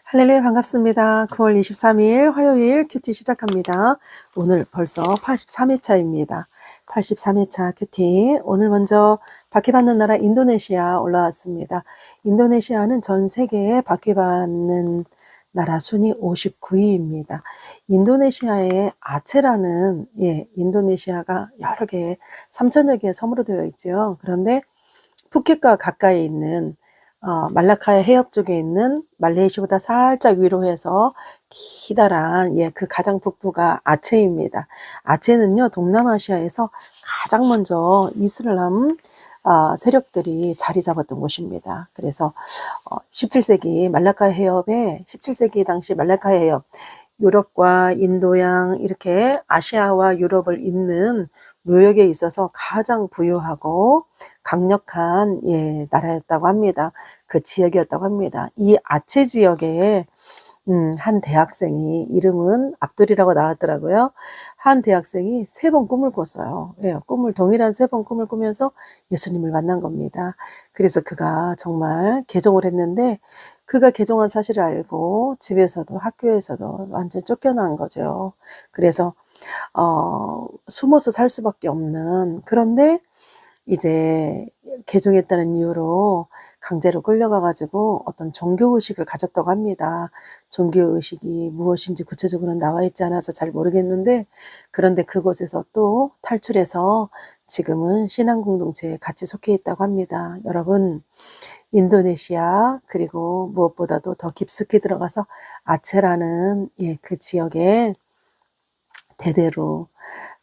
할렐루야 반갑습니다. 9월 23일 화요일 큐티 시작합니다. 오늘 벌써 83회차입니다. 83회차 큐티. 오늘 먼저 바퀴받는 나라 인도네시아 올라왔습니다. 인도네시아는 전 세계에 바퀴받는 나라 순위 59위입니다. 인도네시아의 아체라는 인도네시아가 여러 개 3천여 개의 섬으로 되어 있죠. 그런데 푸켓과 가까이 있는 말라카야 해협 쪽에 있는 말레이시아보다 살짝 위로 해서 기다란 그 가장 북부가 아체입니다. 아체는요 동남아시아에서 가장 먼저 이슬람 세력들이 자리 잡았던 곳입니다. 그래서 17세기 말라카야 해협에 17세기 당시 말라카야 해협 유럽과 인도양 이렇게 아시아와 유럽을 잇는 무역에 있어서 가장 부유하고 강력한 나라였다고 합니다. 그 지역이었다고 합니다. 이 아체 지역에 한 대학생이 이름은 압둘이라고 나왔더라고요. 한 대학생이 3번 꿈을 꿨어요. 동일한 3번 꿈을 꾸면서 예수님을 만난 겁니다. 그래서 그가 정말 개종을 했는데 그가 개종한 사실을 알고 집에서도 학교에서도 완전 쫓겨난 거죠. 그래서 숨어서 살 수밖에 없는, 그런데 이제 개종했다는 이유로 강제로 끌려가가지고 어떤 종교의식을 가졌다고 합니다. 종교의식이 무엇인지 구체적으로는 나와 있지 않아서 잘 모르겠는데, 그런데 그곳에서 또 탈출해서 지금은 신앙공동체에 같이 속해 있다고 합니다. 여러분, 인도네시아 그리고 무엇보다도 더 깊숙이 들어가서 아체라는 그 지역에 대대로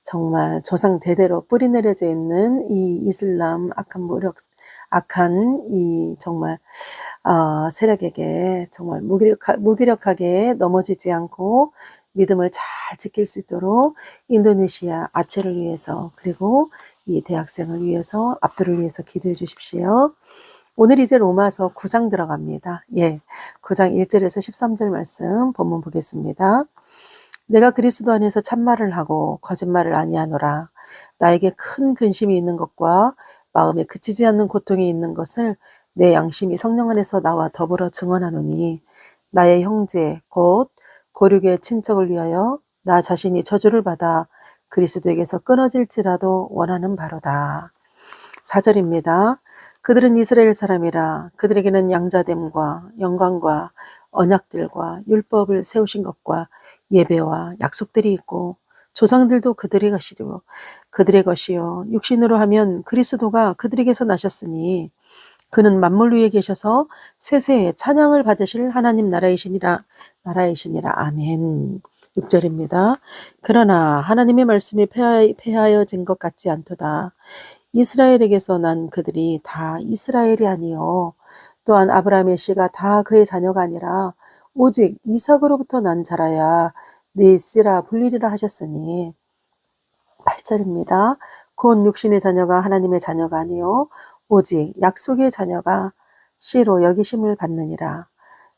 정말 조상 대대로 뿌리 내려져 있는 이 이슬람 악한 이 정말 세력에게 정말 무기력하게 넘어지지 않고 믿음을 잘 지킬 수 있도록 인도네시아 아체를 위해서, 그리고 이 대학생을 위해서, 압둘을 위해서 기도해 주십시오. 오늘 이제 로마서 9장 들어갑니다. 9장 1절에서 13절 말씀 본문 보겠습니다. 내가 그리스도 안에서 참말을 하고 거짓말을 아니하노라. 나에게 큰 근심이 있는 것과 마음에 그치지 않는 고통이 있는 것을 내 양심이 성령 안에서 나와 더불어 증언하노니, 나의 형제 곧 고륙의 친척을 위하여 나 자신이 저주를 받아 그리스도에게서 끊어질지라도 원하는 바로다. 4절입니다. 그들은 이스라엘 사람이라. 그들에게는 양자됨과 영광과 언약들과 율법을 세우신 것과 예배와 약속들이 있고, 조상들도 그들의 것이요 육신으로 하면 그리스도가 그들에게서 나셨으니 그는 만물 위에 계셔서 세세에 찬양을 받으실 하나님 나라이시니라. 아멘. 6절입니다. 그러나 하나님의 말씀이 폐하여진 것 같지 않도다. 이스라엘에게서 난 그들이 다 이스라엘이 아니요 또한 아브라함의 씨가 다 그의 자녀가 아니라 오직 이삭으로부터 난 자라야 네 씨라 불리리라 하셨으니. 8절입니다. 곧 육신의 자녀가 하나님의 자녀가 아니요 오직 약속의 자녀가 씨로 여기심을 받느니라.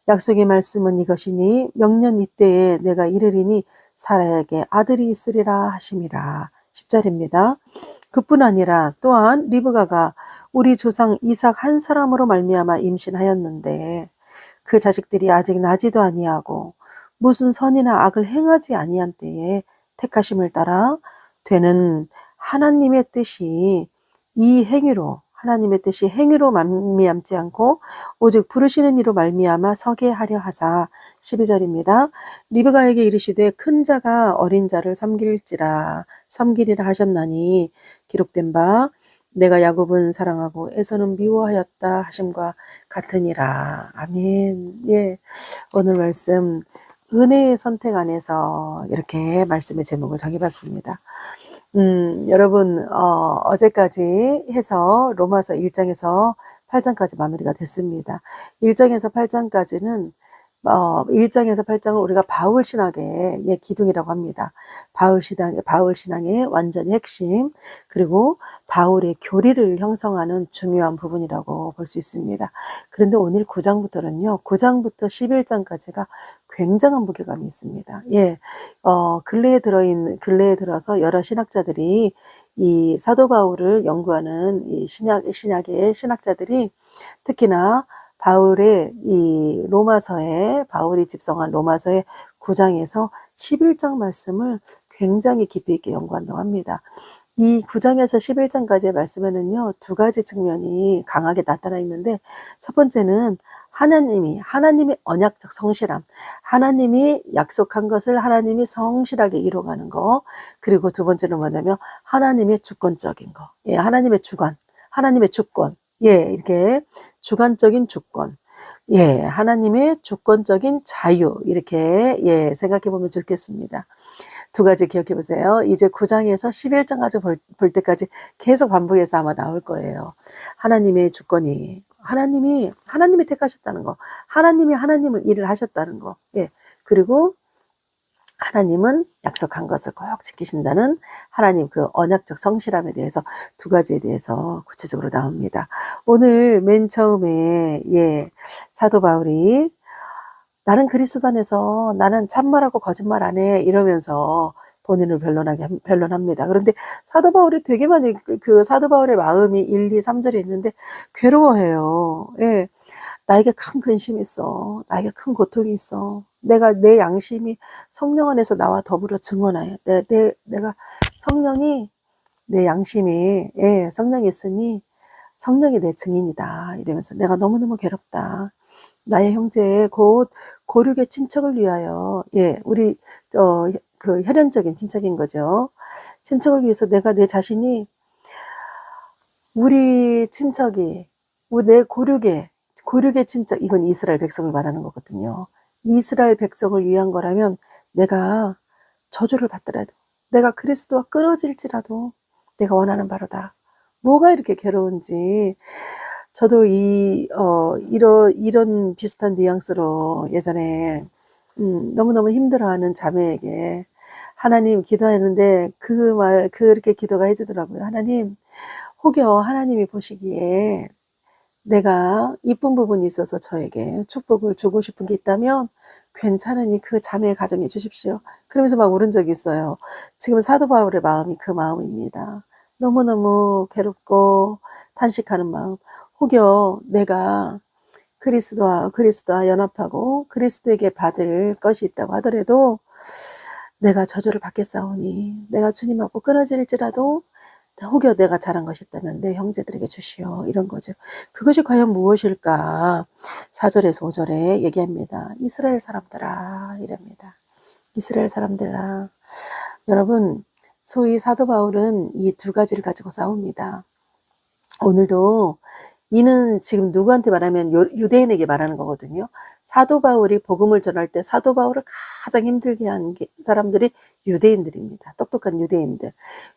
약속의 말씀은 이것이니 명년 이때에 내가 이르리니 사라에게 아들이 있으리라 하심이라. 10절입니다. 그뿐 아니라 또한 리브가가 우리 조상 이삭 한 사람으로 말미암아 임신하였는데 그 자식들이 아직 나지도 아니하고 무슨 선이나 악을 행하지 아니한 때에 택하심을 따라 되는 하나님의 뜻이 행위로 말미암지 않고 오직 부르시는 이로 말미암아 서게 하려 하사. 12절입니다. 리브가에게 이르시되 큰 자가 어린 자를 섬기리라 하셨나니 기록된 바 내가 야곱은 사랑하고 에서는 미워하였다 하심과 같으니라. 아멘. 오늘 말씀 은혜의 선택 안에서 이렇게 말씀의 제목을 정해봤습니다. 여러분, 어제까지 해서 로마서 1장에서 8장까지 마무리가 됐습니다. 1장에서 8장까지는 1장에서 8장을 우리가 바울 신학의 기둥이라고 합니다. 바울 신앙의 완전 핵심, 그리고 바울의 교리를 형성하는 중요한 부분이라고 볼 수 있습니다. 그런데 오늘 9장부터는요, 9장부터 11장까지가 굉장한 무게감이 있습니다. 근래에 들어서 여러 신학자들이 이 사도 바울을 연구하는 이 신약의 신학자들이 특히나 바울의 이 로마서에, 바울이 집성한 로마서의 9장에서 11장 말씀을 굉장히 깊이 있게 연구한다고 합니다. 이 9장에서 11장까지의 말씀에는요, 두 가지 측면이 강하게 나타나 있는데, 첫 번째는 하나님의 언약적 성실함, 하나님이 약속한 것을 하나님이 성실하게 이루어가는 거, 그리고 두 번째는 뭐냐면, 하나님의 주권적인 거, 예, 하나님의 주권, 예, 이렇게 주관적인 주권, 예, 하나님의 주권적인 자유, 이렇게, 예, 생각해 보면 좋겠습니다. 두 가지 기억해 보세요. 이제 9장에서 11장까지 볼 때까지 계속 반복해서 아마 나올 거예요. 하나님의 주권이, 하나님이 택하셨다는 거, 하나님을 일을 하셨다는 거, 예. 그리고 하나님은 약속한 것을 꼭 지키신다는 하나님 그 언약적 성실함에 대해서 두 가지에 대해서 구체적으로 나옵니다. 오늘 맨 처음에, 예, 사도 바울이 나는 그리스도 안에서 나는 참말하고 거짓말 안 해 이러면서 본인을 변론합니다. 그런데 사도 바울이 되게 많이 그 사도 바울의 마음이 1, 2, 3절에 있는데 괴로워해요. 예. 나에게 큰 근심이 있어. 나에게 큰 고통이 있어. 내 양심이 성령 안에서 나와 더불어 증언하여. 내가 성령이 내 양심이, 예, 성령이 있으니 성령이 내 증인이다. 이러면서 내가 너무너무 괴롭다. 나의 형제 곧 고륙의 친척을 위하여, 예, 우리 그 혈연적인 친척인 거죠. 친척을 위해서 내가 내 자신이 우리 친척이 내 고륙의 친척, 이건 이스라엘 백성을 말하는 거거든요. 이스라엘 백성을 위한 거라면 내가 저주를 받더라도, 내가 그리스도와 끊어질지라도 내가 원하는 바로다. 뭐가 이렇게 괴로운지. 저도 이런 비슷한 뉘앙스로 예전에, 너무너무 힘들어하는 자매에게 하나님 기도했는데 그렇게 기도가 해지더라고요. 하나님, 혹여 하나님이 보시기에 내가 이쁜 부분이 있어서 저에게 축복을 주고 싶은 게 있다면 괜찮으니 그 자매의 가정해 주십시오. 그러면서 막 울은 적이 있어요. 지금 사도 바울의 마음이 그 마음입니다. 너무너무 괴롭고 탄식하는 마음. 혹여 내가 그리스도와 연합하고 그리스도에게 받을 것이 있다고 하더라도 내가 저주를 받겠사오니 내가 주님하고 끊어질지라도 혹여 내가 잘한 것이 있다면 내 형제들에게 주시오. 이런 거죠. 그것이 과연 무엇일까? 4절에서 5절에 얘기합니다. 이스라엘 사람들아 이랍니다. 이스라엘 사람들아. 여러분, 소위 사도 바울은 이 두 가지를 가지고 싸웁니다. 오늘도 이는 지금 누구한테 말하면 유대인에게 말하는 거거든요. 사도 바울이 복음을 전할 때 사도 바울을 가장 힘들게 한 사람들이 유대인들입니다. 똑똑한 유대인들.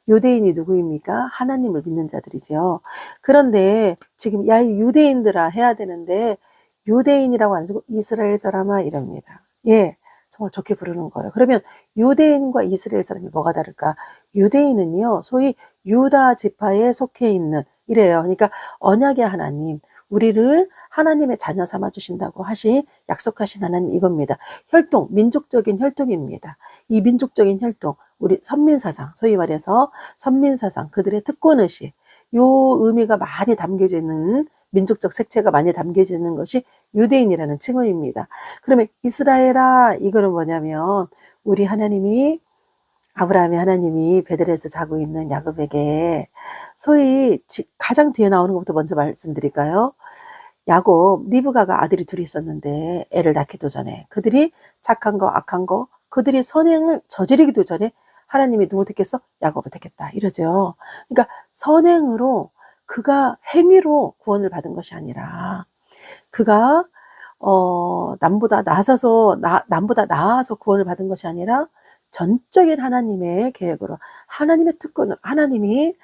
유대인이 누구입니까? 하나님을 믿는 자들이죠. 그런데 지금 야, 이 유대인들아 해야 되는데 유대인이라고 안 쓰고 이스라엘 사람아 이럽니다. 예, 정말 좋게 부르는 거예요. 그러면 유대인과 이스라엘 사람이 뭐가 다를까? 유대인은요, 소위 유다 지파에 속해 있는 이래요. 그러니까 언약의 하나님, 우리를 하나님의 자녀 삼아 주신다고 약속하신 하나님 이겁니다. 민족적인 혈통입니다. 이 민족적인 혈통, 우리 선민사상, 소위 말해서 선민사상, 그들의 특권의식, 요 의미가 많이 담겨져 있는 민족적 색채가 많이 담겨져 있는 것이 유대인이라는 칭호입니다. 그러면 이스라엘아 이거는 뭐냐면 우리 하나님이 아브라함의 하나님이 베들레헴에서 자고 있는 야곱에게 소위 가장 뒤에 나오는 것부터 먼저 말씀드릴까요? 야곱, 리브가가 아들이 둘이 있었는데 애를 낳기도 전에 그들이 착한 거 악한 거 그들이 선행을 저지르기도 전에 하나님이 누구 택했어? 야곱을 택했다 이러죠. 그러니까 선행으로 그가 행위로 구원을 받은 것이 아니라 그가 남보다 나아서 구원을 받은 것이 아니라 전적인 하나님의 계획으로, 하나님의 특권으로, 하나님의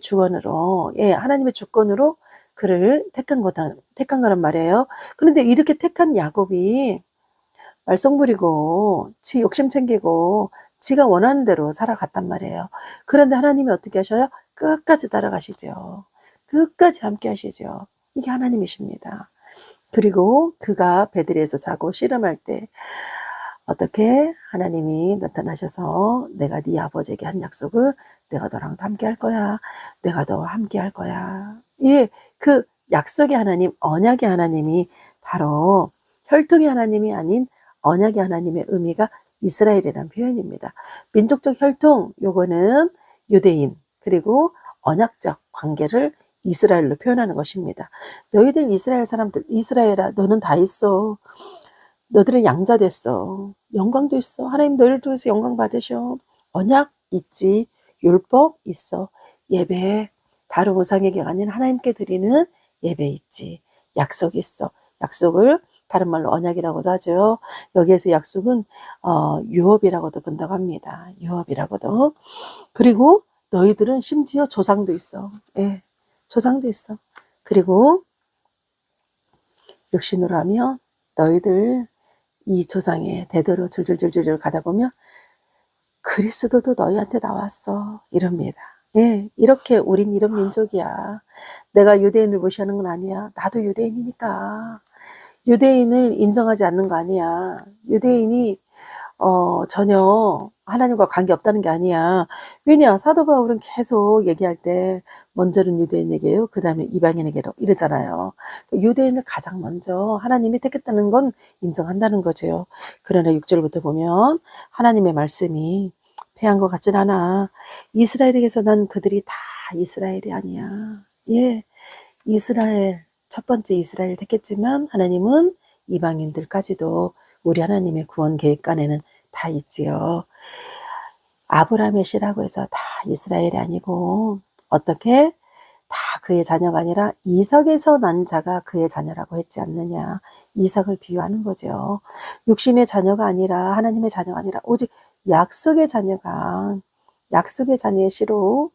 주권으로, 예, 하나님의 주권으로 그를 택한 거란 말이에요. 그런데 이렇게 택한 야곱이 말썽 부리고, 지 욕심 챙기고, 지가 원하는 대로 살아갔단 말이에요. 그런데 하나님이 어떻게 하셔요? 끝까지 따라가시죠. 끝까지 함께 하시죠. 이게 하나님이십니다. 그리고 그가 베들레헴에서 자고 씨름할 때 어떻게 하나님이 나타나셔서 내가 네 아버지에게 한 약속을 내가 너랑 함께 할 거야. 내가 너와 함께 할 거야. 예, 그 약속의 하나님, 언약의 하나님이 바로 혈통의 하나님이 아닌 언약의 하나님의 의미가 이스라엘이라는 표현입니다. 민족적 혈통, 요거는 유대인, 그리고 언약적 관계를 이스라엘로 표현하는 것입니다. 너희들 이스라엘 사람들, 이스라엘아, 너는 다 있어. 너들은 양자 됐어. 영광도 있어. 하나님 너희를 통해서 영광 받으셔. 언약 있지. 율법 있어. 예배, 다른 우상에게 아닌 하나님께 드리는 예배 있지. 약속 있어. 약속을 다른 말로 언약이라고도 하죠. 여기에서 약속은 유업이라고도 본다고 합니다. 유업이라고도. 그리고 너희들은 심지어 조상도 있어. 예, 조상도 있어. 그리고 육신으로 하면 너희들 이 조상의 대대로 줄줄줄줄 가다 보면 그리스도도 너희한테 나왔어. 이럽니다. 예, 이렇게 우린 이런 민족이야. 내가 유대인을 무시하는 건 아니야. 나도 유대인이니까. 유대인을 인정하지 않는 거 아니야. 유대인이 전혀 하나님과 관계없다는 게 아니야. 왜냐? 사도 바울은 계속 얘기할 때 먼저는 유대인에게요. 그 다음에 이방인에게로 이러잖아요. 유대인을 가장 먼저 하나님이 택했다는 건 인정한다는 거죠. 그러나 6절부터 보면 하나님의 말씀이 패한 것 같진 않아. 이스라엘에게서 난 그들이 다 이스라엘이 아니야. 예, 이스라엘 첫 번째 이스라엘 택했지만 하나님은 이방인들까지도 우리 하나님의 구원 계획 안에는 다 있지요. 아브라함의 씨라고 해서 다 이스라엘이 아니고 어떻게 다 그의 자녀가 아니라 이삭에서 난 자가 그의 자녀라고 했지 않느냐. 이삭을 비유하는 거죠. 육신의 자녀가 아니라 하나님의 자녀가 아니라 오직 약속의 자녀가 약속의 자녀의 씨로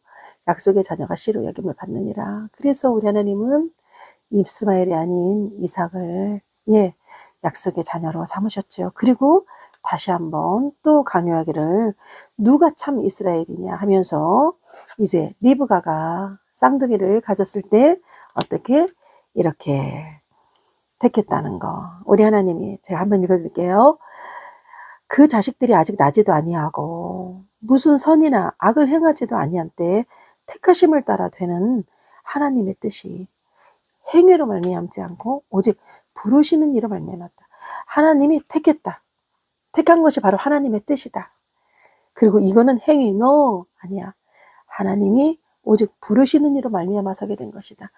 약속의 자녀가 씨로 여김을 받느니라. 그래서 우리 하나님은 이스마엘이 아닌 이삭을 예, 약속의 자녀로 삼으셨죠. 그리고 다시 한번 또 강요하기를 누가 참 이스라엘이냐 하면서 이제 리브가가 쌍둥이를 가졌을 때 어떻게 이렇게 택했다는 거. 우리 하나님이 제가 한번 읽어드릴게요. 그 자식들이 아직 나지도 아니하고 무슨 선이나 악을 행하지도 아니한 때 택하심을 따라 되는 하나님의 뜻이 행위로 말미암지 않고 오직 부르시는 이로 말미암았다. 하나님이 택했다. 택한 것이 바로 하나님의 뜻이다. 그리고 이거는 행위, no 아니야. 하나님이 오직 부르시는 이로 말미암아서 하게 된 것이다.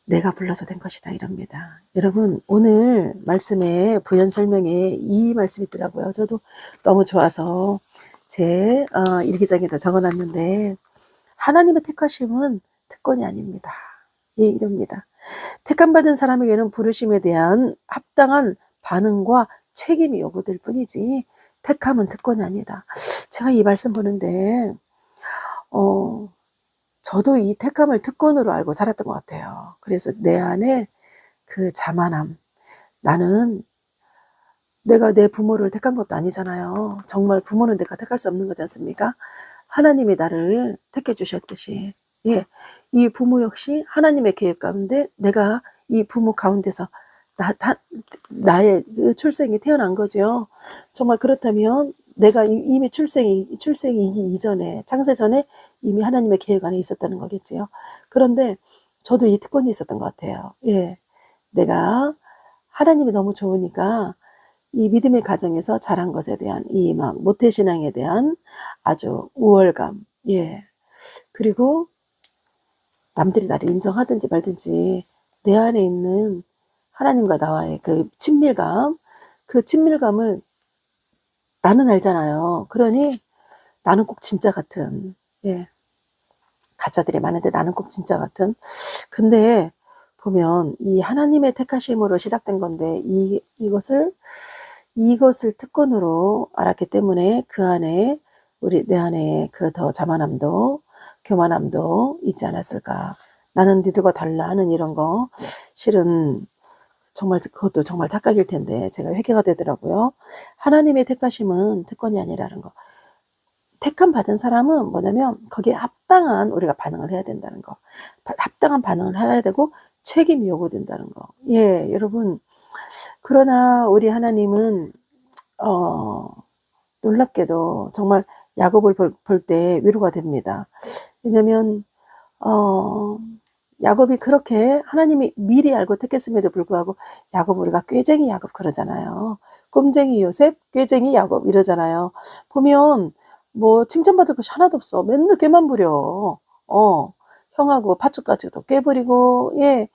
내가 불러서 된 것이다 이럽니다. 여러분 오늘 말씀에 부연 설명에 이 말씀이 있더라고요. 저도 너무 좋아서 제 일기장에다 적어놨는데 하나님의 택하심은 특권이 아닙니다. 예, 이럽니다. 택함받은 사람에게는 부르심에 대한 합당한 반응과 책임이 요구될 뿐이지 택함은 특권이 아니다. 제가 이 말씀 보는데 저도 이 택함을 특권으로 알고 살았던 것 같아요. 그래서 내 안에 그 자만함, 나는 내가 내 부모를 택한 것도 아니잖아요. 정말 부모는 내가 택할 수 없는 거지 않습니까? 하나님이 나를 택해 주셨듯이 예, 이 부모 역시 하나님의 계획 가운데 내가 이 부모 가운데서 나의 그 출생이 태어난 거죠. 정말 그렇다면 내가 이미 출생이기 이전에 창세 전에 이미 하나님의 계획 안에 있었다는 거겠지요. 그런데 저도 이 특권이 있었던 것 같아요. 예, 내가 하나님이 너무 좋으니까 이 믿음의 가정에서 자란 것에 대한 이 막 모태신앙에 대한 아주 우월감, 예, 그리고 남들이 나를 인정하든지 말든지 내 안에 있는 하나님과 나와의 그 친밀감, 그 친밀감을 나는 알잖아요. 그러니 나는 꼭 진짜 같은, 예, 가짜들이 많은데 나는 꼭 진짜 같은. 근데 보면 이 하나님의 택하심으로 시작된 건데 이것을 특권으로 알았기 때문에 그 안에 내 안에 그 더 자만함도 교만함도 있지 않았을까. 나는 니들과 달라 하는 이런 거 실은 정말 그것도 정말 착각일 텐데 제가 회개가 되더라고요. 하나님의 택하심은 특권이 아니라는 거. 택함 받은 사람은 뭐냐면 거기에 합당한 우리가 반응을 해야 된다는 거. 합당한 반응을 해야 되고 책임이 요구된다는 거. 예, 여러분. 그러나 우리 하나님은 놀랍게도 정말 야곱을 볼 때 위로가 됩니다. 왜냐면 야곱이 그렇게 하나님이 미리 알고 택했음에도 불구하고 야곱 우리가 꾀쟁이 야곱 그러잖아요. 꼼쟁이 요셉, 꾀쟁이 야곱 이러잖아요. 보면 뭐 칭찬받을 것이 하나도 없어. 맨날 꾀만 부려. 형하고 팥죽가지고도 꾀부리고, 예,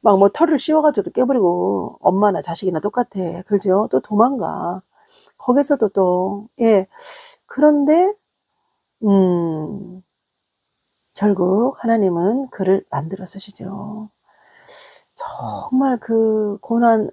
막 뭐 털을 씌워가지고도 꾀부리고, 엄마나 자식이나 똑같아. 그죠? 또 도망가. 거기서도 또, 예. 그런데, 결국 하나님은 그를 만들어 쓰시죠. 정말 그 고난,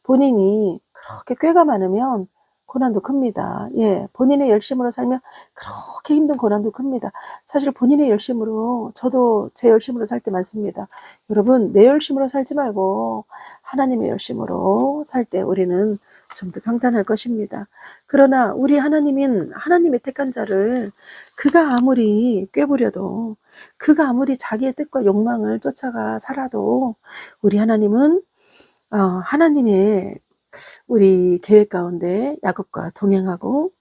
본인이 그렇게 꾀가 많으면 고난도 큽니다. 예, 본인의 열심으로 살면 그렇게 힘든 고난도 큽니다. 사실 본인의 열심으로, 저도 제 열심으로 살 때 많습니다. 여러분, 내 열심으로 살지 말고 하나님의 열심으로 살 때 우리는 좀 더 평탄할 것입니다. 그러나 우리 하나님인 하나님의 택한 자를 그가 아무리 꾀부려도, 그가 아무리 자기의 뜻과 욕망을 쫓아가 살아도 우리 하나님은 하나님의 우리 계획 가운데 야곱과 동행하고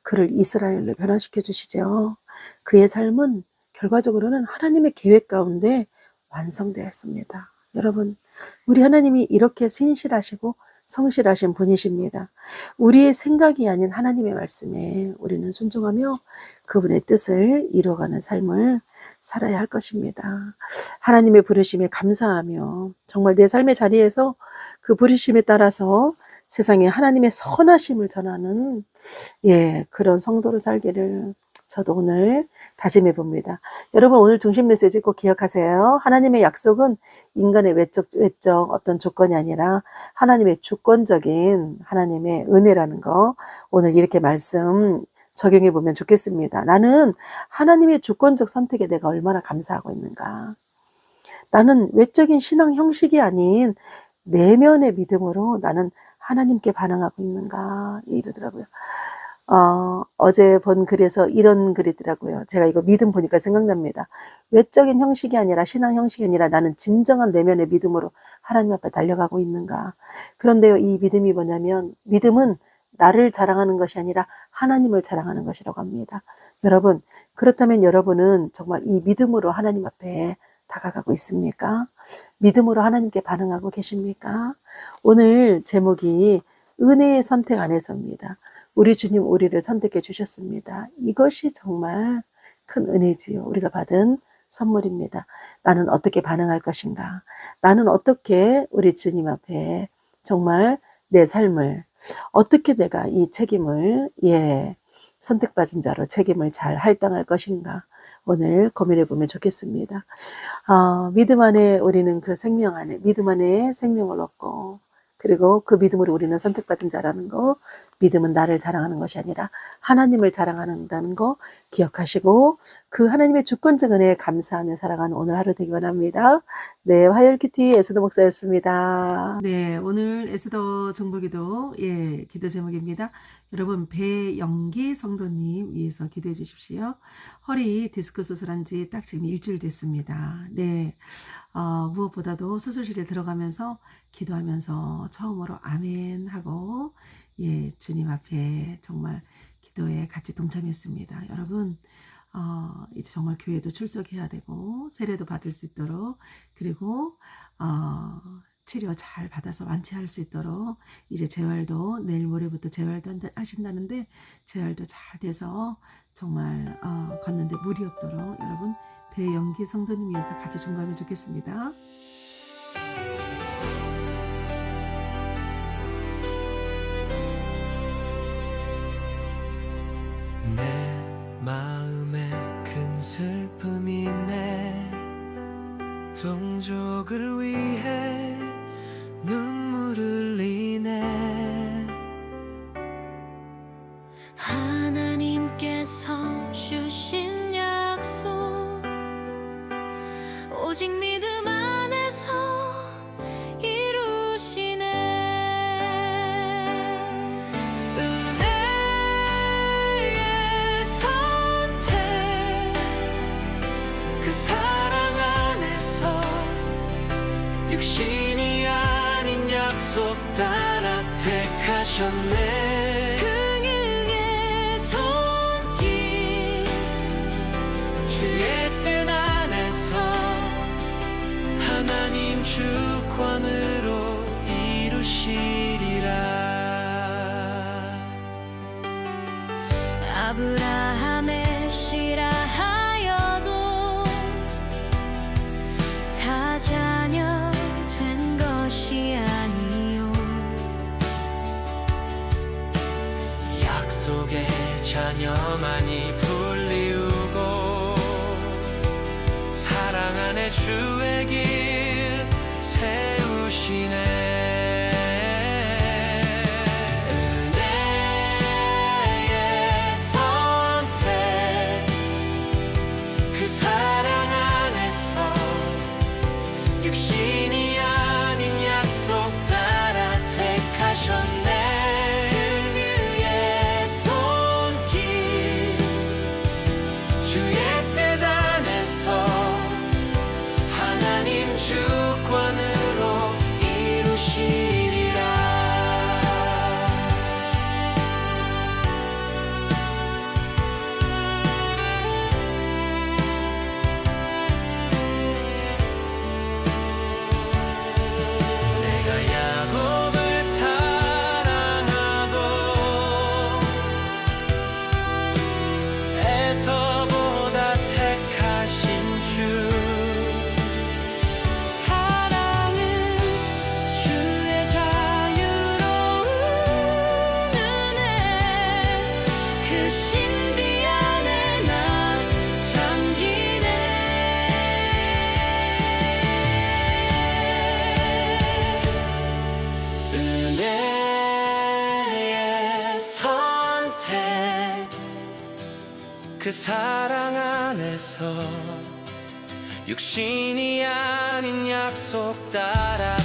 그를 이스라엘로 변화시켜 주시죠. 그의 삶은 결과적으로는 하나님의 계획 가운데 완성되었습니다. 여러분, 우리 하나님이 이렇게 신실하시고 성실하신 분이십니다. 우리의 생각이 아닌 하나님의 말씀에 우리는 순종하며 그분의 뜻을 이루어가는 삶을 살아야 할 것입니다. 하나님의 부르심에 감사하며 정말 내 삶의 자리에서 그 부르심에 따라서 세상에 하나님의 선하심을 전하는, 예, 그런 성도로 살기를 저도 오늘 다짐해 봅니다. 여러분, 오늘 중심 메시지 꼭 기억하세요. 하나님의 약속은 인간의 외적 어떤 조건이 아니라 하나님의 주권적인 하나님의 은혜라는 거, 오늘 이렇게 말씀 적용해 보면 좋겠습니다. 나는 하나님의 주권적 선택에 내가 얼마나 감사하고 있는가. 나는 외적인 신앙 형식이 아닌 내면의 믿음으로 나는 하나님께 반응하고 있는가, 이러더라고요. 어제 본 글에서 이런 글이더라고요. 제가 이거 믿음 보니까 생각납니다. 외적인 형식이 아니라, 신앙 형식이 아니라 나는 진정한 내면의 믿음으로 하나님 앞에 달려가고 있는가. 그런데요, 이 믿음이 뭐냐면, 믿음은 나를 자랑하는 것이 아니라 하나님을 자랑하는 것이라고 합니다. 여러분, 그렇다면 여러분은 정말 이 믿음으로 하나님 앞에 다가가고 있습니까? 믿음으로 하나님께 반응하고 계십니까? 오늘 제목이 은혜의 선택 안에서입니다. 우리 주님 우리를 선택해 주셨습니다. 이것이 정말 큰 은혜지요. 우리가 받은 선물입니다. 나는 어떻게 반응할 것인가? 나는 어떻게 우리 주님 앞에 정말 내 삶을, 어떻게 내가 이 책임을, 예, 선택받은 자로 책임을 잘 할당할 것인가? 오늘 고민해 보면 좋겠습니다. 믿음 안에 우리는 그 생명 안에, 믿음 안에 생명을 얻고, 그리고 그 믿음으로 우리는 선택받은 자라는 거, 믿음은 나를 자랑하는 것이 아니라 하나님을 자랑한다는 거 기억하시고, 그 하나님의 주권적 은혜에 감사하며 살아가는 오늘 하루 되기 원합니다. 네, 화요일키티 에스더 목사였습니다. 네, 오늘 에스더 중보기도, 예, 기도 제목입니다. 여러분, 배영기 성도님 위해서 기도해 주십시오. 허리 디스크 수술한 지 딱 지금 일주일 됐습니다. 네. 무엇보다도 수술실에 들어가면서 기도하면서 처음으로 아멘 하고, 예, 주님 앞에 정말 기도에 같이 동참했습니다. 여러분, 이제 정말 교회도 출석해야 되고 세례도 받을 수 있도록, 그리고 치료 잘 받아서 완치할 수 있도록, 이제 재활도 내일 모레부터 재활도 하신다는데 재활도 잘 돼서 정말 걷는데 무리 없도록 여러분 배영기 성도님 위해서 같이 중보하면 좋겠습니다. 내 마음에 큰 슬픔이 내 동족을 위해 눈물을 흘리네. 하나님께서 주신 약속 오직 믿음 안에서 이루시네. 은혜의 선택, 그 사랑 안에서 육신이 아닌 약속 따라 택하셨네. 긍휼의 손길 주의 뜻 안에서 주권으로 이루시리라. 아브라함의 씨라 하여도 다 자녀 된 것이 아니요 약속의 자녀만이 불리우고 사랑 안에 주의 길 세우시네. 은혜의 선택 그 사랑 안에서 육신이 아닌 약속 따라 택하셨네. 그 위에 손길 주의 뜻 안에서 하나님 주권으로 이루시리라. 내가 야곱을 사랑하고 에서보다 택하신 주. 사랑은 주의 자유로운 은혜 그 신비 안에 나 잠기네. 은혜의 선택 그 사랑 안에서 육신이 아닌 약속 따라